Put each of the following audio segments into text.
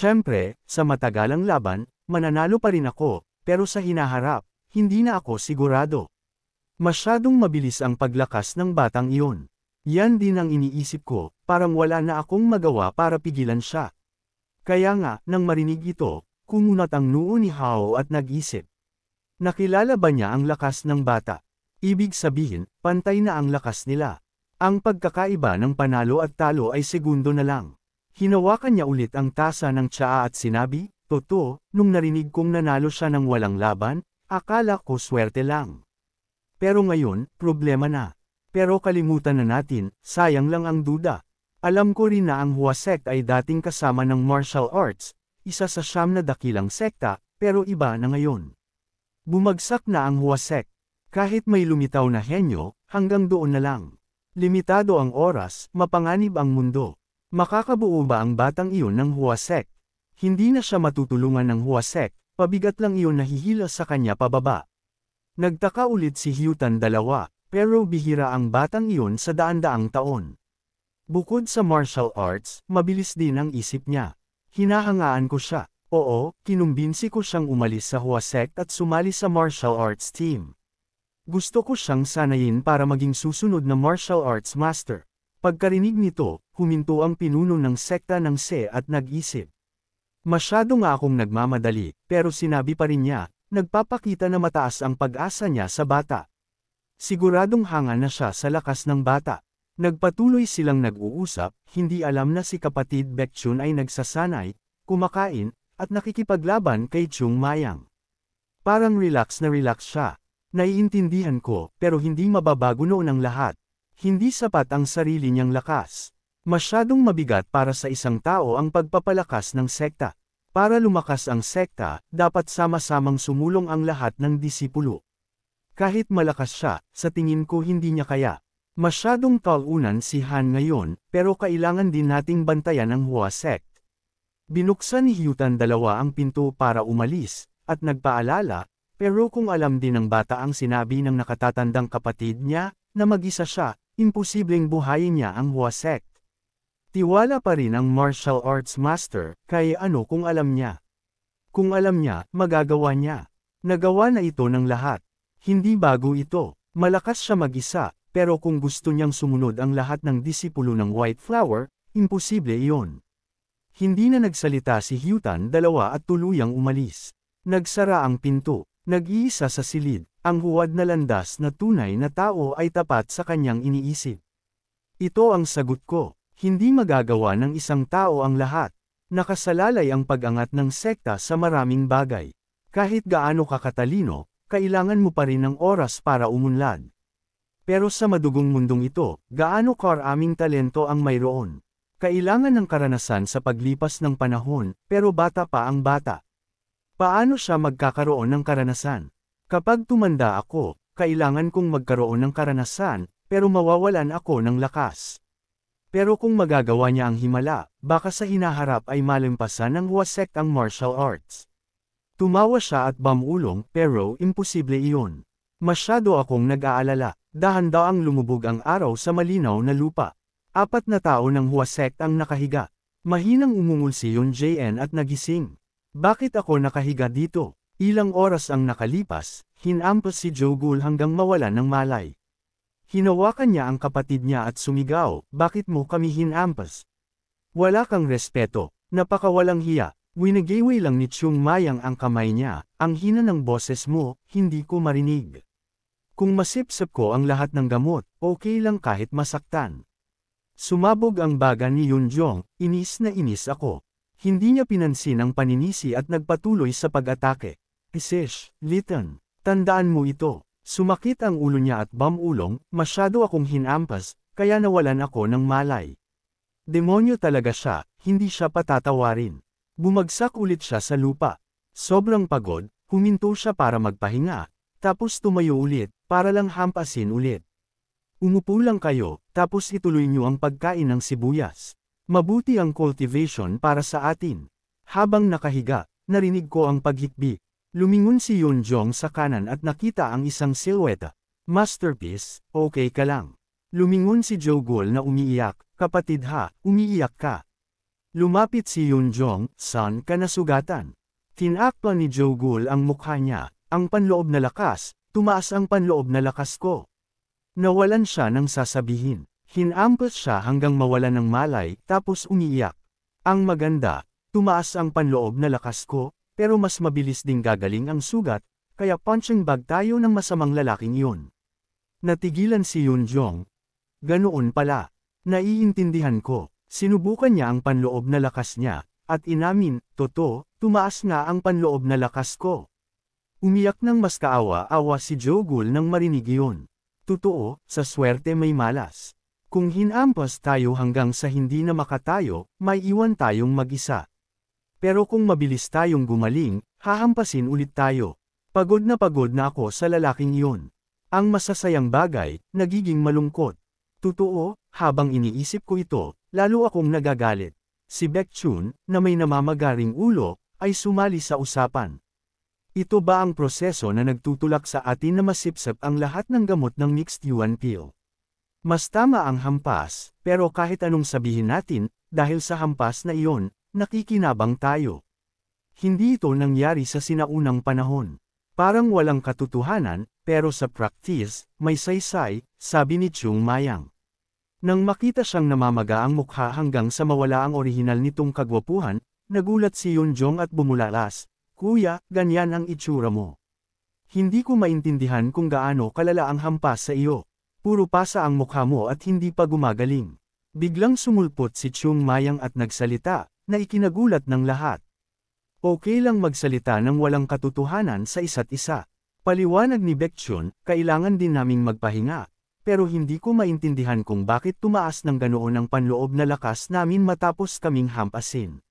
Siyempre, sa matagalang laban, mananalo pa rin ako, pero sa hinaharap, hindi na ako sigurado. Masyadong mabilis ang paglakas ng batang iyon. Yan din ang iniisip ko, parang wala na akong magawa para pigilan siya. Kaya nga, nang marinig ito, kumunat ang noo ni Hao at nag-isip. Nakilala ba niya ang lakas ng bata? Ibig sabihin, pantay na ang lakas nila. Ang pagkakaiba ng panalo at talo ay segundo na lang. Hinawakan niya ulit ang tasa ng tsaa at sinabi, "Totoo, nung narinig kong nanalo siya ng walang laban, akala ko swerte lang. Pero ngayon, problema na. Pero kalimutan na natin, sayang lang ang duda. Alam ko rin na ang Hua sect ay dating kasama ng martial arts, isa sa siyam na dakilang sekta, pero iba na ngayon. Bumagsak na ang Hua sect. Kahit may lumitaw na henyo, hanggang doon na lang. Limitado ang oras, mapanganib ang mundo. Makakabuo ba ang batang iyon ng Hua sect? Hindi na siya matutulungan ng Hua sect, pabigat lang iyon na hihila sa kanya pababa." Nagtaka ulit si Hyutan dalawa, pero bihira ang batang iyon sa daan-daang taon. Bukod sa martial arts, mabilis din ang isip niya. Hinahangaan ko siya. Oo, kinumbinsi ko siyang umalis sa Hua sect at sumali sa martial arts team. Gusto ko siyang sanayin para maging susunod na martial arts master. Pagkarinig nito, huminto ang pinuno ng sekta ng Se at nag-isip. Masyado nga akong nagmamadali, pero sinabi pa rin niya, nagpapakita na mataas ang pag-asa niya sa bata. Siguradong hanga na siya sa lakas ng bata. Nagpatuloy silang nag-uusap, hindi alam na si kapatid Baekchun ay nagsasanay, kumakain, at nakikipaglaban kay Chung Mayang. Parang relax na relax siya. Naiintindihan ko, pero hindi mababago noon ang lahat. Hindi sapat ang sarili niyang lakas. Masyadong mabigat para sa isang tao ang pagpapalakas ng sekta. Para lumakas ang sekta, dapat sama-samang sumulong ang lahat ng disipulo. Kahit malakas siya, sa tingin ko hindi niya kaya. Masyadong talunan si Han ngayon, pero kailangan din nating bantayan ang Hua sect. Binuksan ni Hyutan dalawa ang pinto para umalis, at nagpaalala, pero kung alam din ng bata ang sinabi ng nakatatandang kapatid niya, na mag-isa siya, imposibleng buhayin niya ang Hua sect. Tiwala pa rin ang martial arts master, kaya ano kung alam niya? Kung alam niya, magagawa niya. Nagawa na ito ng lahat. Hindi bago ito. Malakas siya mag-isa, pero kung gusto niyang sumunod ang lahat ng disipulo ng White Flower, imposible iyon. Hindi na nagsalita si Hyutan dalawa at tuluyang umalis. Nagsara ang pinto. Nag-iisa sa silid, ang huwad na landas na tunay na tao ay tapat sa kanyang iniisip. Ito ang sagot ko. Hindi magagawa ng isang tao ang lahat. Nakasalalay ang pag-angat ng sekta sa maraming bagay. Kahit gaano ka katalino, kailangan mo pa rin ng oras para umunlad. Pero sa madugong mundong ito, gaano karaming talento ang mayroon. Kailangan ng karanasan sa paglipas ng panahon, pero bata pa ang bata. Paano siya magkakaroon ng karanasan? Kapag tumanda ako, kailangan kong magkaroon ng karanasan, pero mawawalan ako ng lakas. Pero kung magagawa niya ang himala, baka sa hinaharap ay malimpasan ng Hua sect ang martial arts. Tumawa siya at bamulong, pero imposible iyon. Masyado akong nag-aalala. Dahan-daang lumubog ang araw sa malinaw na lupa. 4 na tao ng Hua sect ang nakahiga. Mahinang umungol si Yoon Jn at nagising. Bakit ako nakahiga dito? Ilang oras ang nakalipas, hinampas si Jo Gul hanggang mawalan ng malay. Hinawakan niya ang kapatid niya at sumigaw, "Bakit mo kami hinampas? Wala kang respeto, napakawalang hiya." Winagiwi lang ni Chung Mayang ang kamay niya, "Ang hina ng boses mo, hindi ko marinig. Kung masipsip ko ang lahat ng gamot, okay lang kahit masaktan." Sumabog ang baga ni Yunjong, inis na inis ako. Hindi niya pinansin ang paninisi at nagpatuloy sa pag-atake. "Isish, Litan, tandaan mo ito." Sumakit ang ulo niya at bamulong, "Masyado akong hinampas, kaya nawalan ako ng malay." Demonyo talaga siya, hindi siya patatawarin. Bumagsak ulit siya sa lupa. Sobrang pagod, huminto siya para magpahinga, tapos tumayo ulit, para lang hampasin ulit. "Umupo lang kayo, tapos ituloy niyo ang pagkain ng sibuyas. Mabuti ang cultivation para sa atin." Habang nakahiga, narinig ko ang paghikbi. Lumingon si Yunjong sa kanan at nakita ang isang silweta. "Masterpiece, okay ka lang." Lumingon si Jo Gul na umiiyak, "Kapatid ha, umiiyak ka." Lumapit si Yunjong, "Saan ka nasugatan?" Tinakpan ni Jogul ang mukha niya, "Ang panloob na lakas, tumaas ang panloob na lakas ko." Nawalan siya ng sasabihin. Hinampas siya hanggang mawalan ng malay, tapos umiiyak. "Ang maganda, tumaas ang panloob na lakas ko, pero mas mabilis ding gagaling ang sugat, kaya punching bag tayo ng masamang lalaking iyon." Natigilan si Yunjong. "Ganoon pala. Naiintindihan ko." Sinubukan niya ang panloob na lakas niya, at inamin, "Totoo, tumaas nga ang panloob na lakas ko." Umiyak ng mas kaawa-awa si Jogul nang marinig iyon. "Totoo, sa swerte may malas. Kung hinampas tayo hanggang sa hindi na makatayo, may iwan tayong mag-isa. Pero kung mabilis tayong gumaling, hahampasin ulit tayo." Pagod na ako sa lalaking iyon. Ang masasayang bagay, nagiging malungkot. Totoo, habang iniisip ko ito, lalo akong nagagalit. Si Baekchun, na may namamagaring ulo, ay sumali sa usapan. "Ito ba ang proseso na nagtutulak sa atin na masipsip ang lahat ng gamot ng mixed yuan pill? Mas tama ang hampas, pero kahit anong sabihin natin, dahil sa hampas na iyon, nakikinabang tayo. Hindi ito nangyari sa sinaunang panahon. Parang walang katotohanan, pero sa practice, may saysay," sabi ni Chung Mayang. Nang makita siyang namamaga ang mukha hanggang sa mawala ang orihinal nitong kagwapuhan, nagulat si Yunjong at bumulalas, "Kuya, ganyan ang itsura mo. Hindi ko maintindihan kung gaano kalala ang hampas sa iyo. Puro pasa ang mukha mo at hindi pa gumagaling." Biglang sumulpot si Chung Mayang at nagsalita, na ikinagulat ng lahat. "Okay lang magsalita ng walang katotohanan sa isa't isa. Paliwanag ni Baekchun, kailangan din naming magpahinga. Pero hindi ko maintindihan kung bakit tumaas ng ganoon ang panloob na lakas namin matapos kaming hampasin.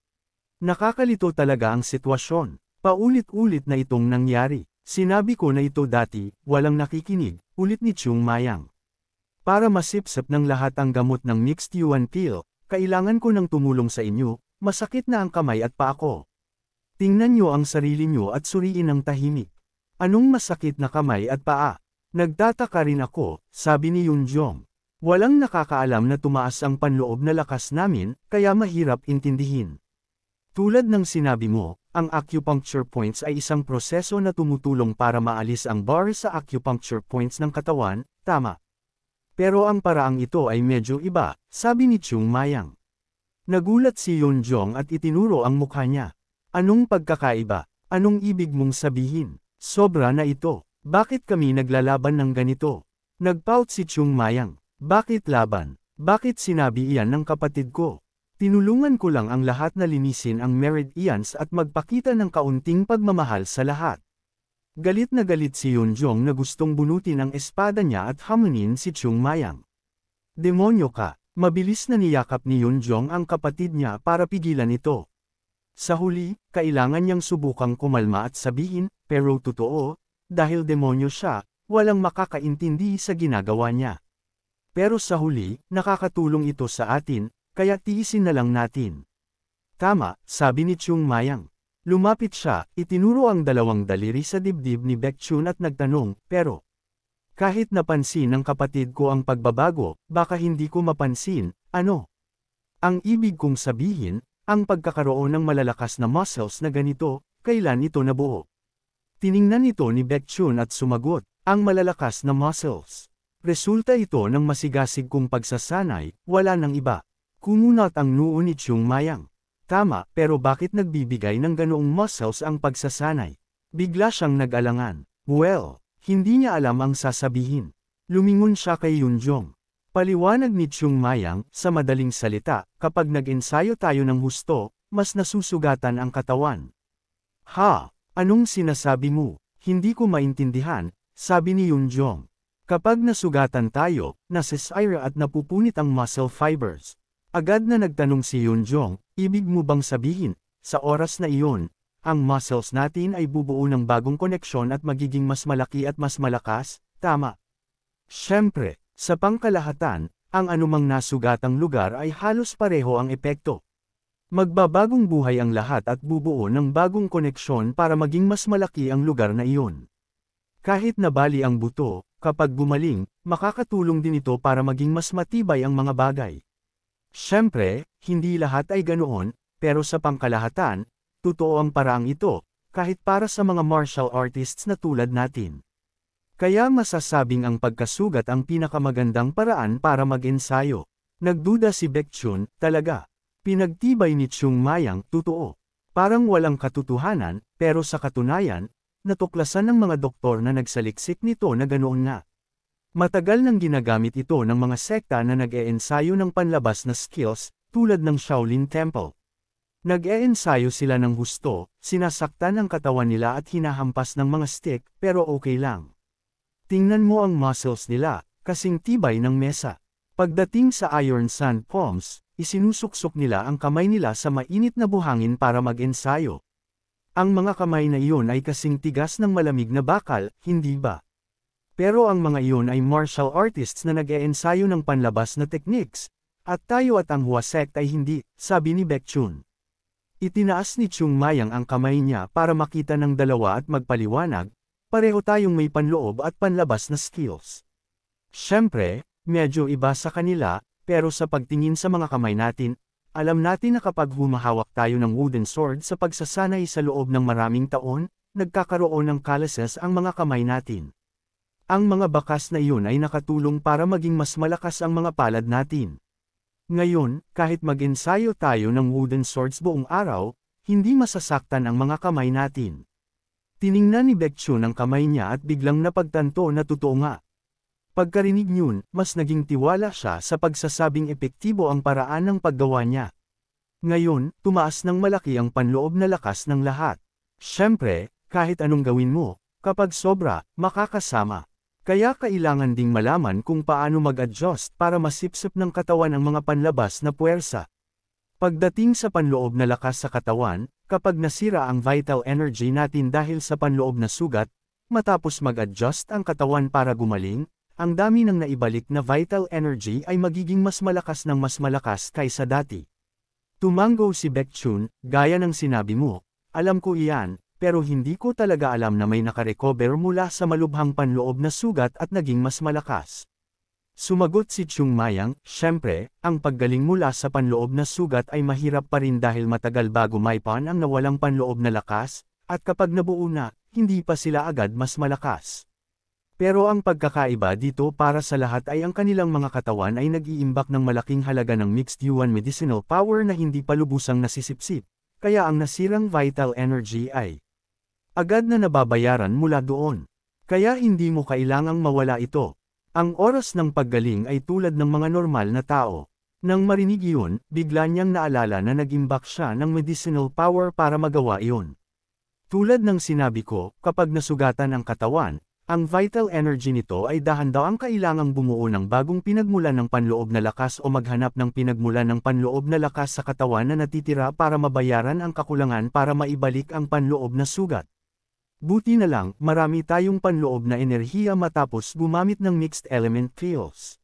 Nakakalito talaga ang sitwasyon. Paulit-ulit na itong nangyari. Sinabi ko na ito dati, walang nakikinig," ulit ni Chung Mayang. "Para masipsip ng lahat ang gamot ng mixed yuan pill, kailangan ko ng tumulong sa inyo, masakit na ang kamay at paa ko. Tingnan niyo ang sarili niyo at suriin ng tahimik. Anong masakit na kamay at paa?" "Nagtataka rin ako," sabi ni Yunjong. "Walang nakakaalam na tumaas ang panloob na lakas namin, kaya mahirap intindihin. Tulad ng sinabi mo, ang acupuncture points ay isang proseso na tumutulong para maalis ang bar sa acupuncture points ng katawan, tama. Pero ang paraang ito ay medyo iba," sabi ni Chung Mayang. Nagulat si Yunjong at itinuro ang mukha niya. "Anong pagkakaiba? Anong ibig mong sabihin? Sobra na ito. Bakit kami naglalaban ng ganito?" Nagpout si Chung Mayang. "Bakit laban? Bakit sinabi iyan ng kapatid ko? Tinulungan ko lang ang lahat na linisin ang meridians at magpakita ng kaunting pagmamahal sa lahat." Galit na galit si Yunjong na gustong bunutin ang espada niya at hamunin si Chung Mayang. "Demonyo ka!" Mabilis na niyakap ni Yunjong ang kapatid niya para pigilan ito. Sa huli, kailangan niyang subukang kumalma at sabihin, "Pero totoo, dahil demonyo siya, walang makakaintindi sa ginagawa niya. Pero sa huli, nakakatulong ito sa atin, kaya tiisin na lang natin." "Tama," sabi ni Chung Mayang. Lumapit siya, itinuro ang dalawang daliri sa dibdib ni Baekchun at nagtanong, "Pero, kahit napansin ng kapatid ko ang pagbabago, baka hindi ko mapansin, ano? Ang ibig kong sabihin, ang pagkakaroon ng malalakas na muscles na ganito, kailan ito nabuo?" Tiningnan ito ni Baekchun at sumagot, "Ang malalakas na muscles. Resulta ito ng masigasig kong pagsasanay, wala nang iba." Kumunat ang noo ni Chung Mayang. "Tama, pero bakit nagbibigay ng ganoong muscles ang pagsasanay?" Bigla siyang nag-alangan. Well, hindi niya alam ang sasabihin. Lumingon siya kay Yunjong. Paliwanag ni Chung Mayang, sa madaling salita, kapag nag-ensayo tayo ng husto, mas nasusugatan ang katawan. "Ha? Anong sinasabi mo? Hindi ko maintindihan," sabi ni Yunjong. "Kapag nasugatan tayo, nasisira at napupunit ang muscle fibers." Agad na nagtanong si Yunjong, "Ibig mo bang sabihin, sa oras na iyon, ang muscles natin ay bubuo ng bagong koneksyon at magiging mas malaki at mas malakas, tama?" Siyempre, sa pangkalahatan, ang anumang nasugatang lugar ay halos pareho ang epekto. Magbabagong buhay ang lahat at bubuo ng bagong koneksyon para maging mas malaki ang lugar na iyon. Kahit nabali ang buto, kapag gumaling, makakatulong din ito para maging mas matibay ang mga bagay. Siyempre, hindi lahat ay ganoon, pero sa pangkalahatan, totoo ang paraang ito, kahit para sa mga martial artists na tulad natin. Kaya masasabing ang pagkasugat ang pinakamagandang paraan para mag-ensayo. Nagduda si Baekchun, talaga. Pinagtibay ni Chung Mayang, totoo. Parang walang katotohanan, pero sa katunayan, natuklasan ng mga doktor na nagsaliksik nito na ganoon nga. Matagal nang ginagamit ito ng mga sekta na nag-e-ensayo ng panlabas na skills, tulad ng Shaolin Temple. Nag-e-ensayo sila ng husto, sinasaktan ang katawan nila at hinahampas ng mga stick, pero okay lang. Tingnan mo ang muscles nila, kasing tibay ng mesa. Pagdating sa Iron Sand Palms, isinusuksok nila ang kamay nila sa mainit na buhangin para mag-ensayo. Ang mga kamay na iyon ay kasing tigas ng malamig na bakal, hindi ba? Pero ang mga iyon ay martial artists na nag-e-ensayo ng panlabas na techniques, at tayo at ang Hua sect ay hindi, sabi ni Baekchun. Itinaas ni Chung Mayang ang kamay niya para makita ng dalawa at magpaliwanag, pareho tayong may panloob at panlabas na skills. Siyempre, medyo iba sa kanila, pero sa pagtingin sa mga kamay natin, alam natin na kapag humahawak tayo ng wooden sword sa pagsasanay sa loob ng maraming taon, nagkakaroon ng calluses ang mga kamay natin. Ang mga bakas na iyon ay nakatulong para maging mas malakas ang mga palad natin. Ngayon, kahit mag-ensayo tayo ng wooden swords buong araw, hindi masasaktan ang mga kamay natin. Tiningnan ni Baekchun ang kamay niya at biglang napagtanto na totoo nga. Pagkarinig niyon, mas naging tiwala siya sa pagsasabing epektibo ang paraan ng paggawa niya. Ngayon, tumaas ng malaki ang panloob na lakas ng lahat. Siyempre, kahit anong gawin mo, kapag sobra, makakasama. Kaya kailangan ding malaman kung paano mag-adjust para masipsip ng katawan ang mga panlabas na puwersa. Pagdating sa panloob na lakas sa katawan, kapag nasira ang vital energy natin dahil sa panloob na sugat, matapos mag-adjust ang katawan para gumaling, ang dami ng naibalik na vital energy ay magiging mas malakas ng mas malakas kaysa dati. Tumango si Baekchun, gaya ng sinabi mo, alam ko iyan, pero hindi ko talaga alam na may nakarecover mula sa malubhang panloob na sugat at naging mas malakas. Sumagot si Chung Mayang, syempre, ang paggaling mula sa panloob na sugat ay mahirap pa rin dahil matagal bago maipan ang nawalang panloob na lakas, at kapag nabuo na, hindi pa sila agad mas malakas. Pero ang pagkakaiba dito para sa lahat ay ang kanilang mga katawan ay nag-iimbak ng malaking halaga ng mixed yuan medicinal power na hindi pa lubusang nasisipsip, kaya ang nasirang vital energy ay agad na nababayaran mula doon. Kaya hindi mo kailangang mawala ito. Ang oras ng paggaling ay tulad ng mga normal na tao. Nang marinig iyon, bigla niyang naalala na nag-imbak siya ng medicinal power para magawa iyon. Tulad ng sinabi ko, kapag nasugatan ang katawan, ang vital energy nito ay dahan-daang kailangang bumuo ng bagong pinagmulan ng panloob na lakas o maghanap ng pinagmulan ng panloob na lakas sa katawan na natitira para mabayaran ang kakulangan para maibalik ang panloob na sugat. Buti na lang, marami tayong panloob na enerhiya matapos gumamit ng mixed element pills.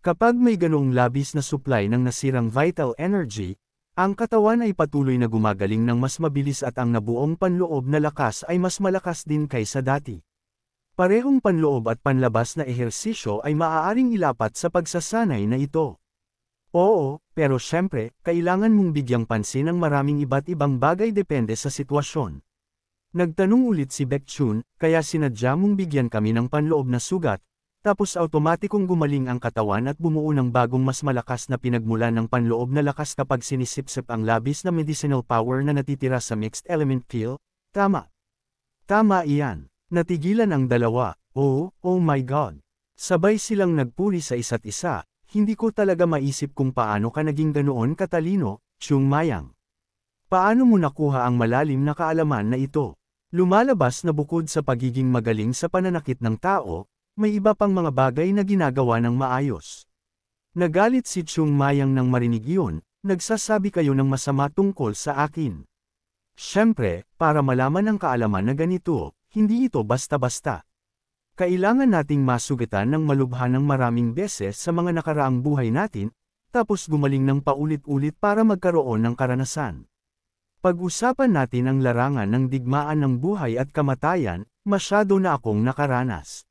Kapag may ganong labis na supply ng nasirang vital energy, ang katawan ay patuloy na gumagaling ng mas mabilis at ang nabuong panloob na lakas ay mas malakas din kaysa dati. Parehong panloob at panlabas na ehersisyo ay maaaring ilapat sa pagsasanay na ito. Oo, pero syempre, kailangan mong bigyang pansin ang maraming iba't ibang bagay depende sa sitwasyon. Nagtanong ulit si Baekchun, kaya sinadya mong bigyan kami ng panloob na sugat, tapos automatikong gumaling ang katawan at bumuo ng bagong mas malakas na pinagmulan ng panloob na lakas kapag sinisipsip ang labis na medicinal power na natitira sa mixed element pill? Tama. Tama iyan. Natigilan ang dalawa. Oh my God. Sabay silang nagpuri sa isa't isa, hindi ko talaga maisip kung paano ka naging ganoon katalino, Chung Mayang. Paano mo nakuha ang malalim na kaalaman na ito? Lumalabas na bukod sa pagiging magaling sa pananakit ng tao, may iba pang mga bagay na ginagawa ng maayos. Nagalit si Chung Mayang nang marinig iyon, nagsasabi kayo ng masama tungkol sa akin. Siyempre, para malaman ang kaalaman na ganito, hindi ito basta-basta. Kailangan nating masugatan ng malubha ng maraming beses sa mga nakaraang buhay natin, tapos gumaling ng paulit-ulit para magkaroon ng karanasan. Pag-usapan natin ang larangan ng digmaan ng buhay at kamatayan, masyado na akong nakaranas.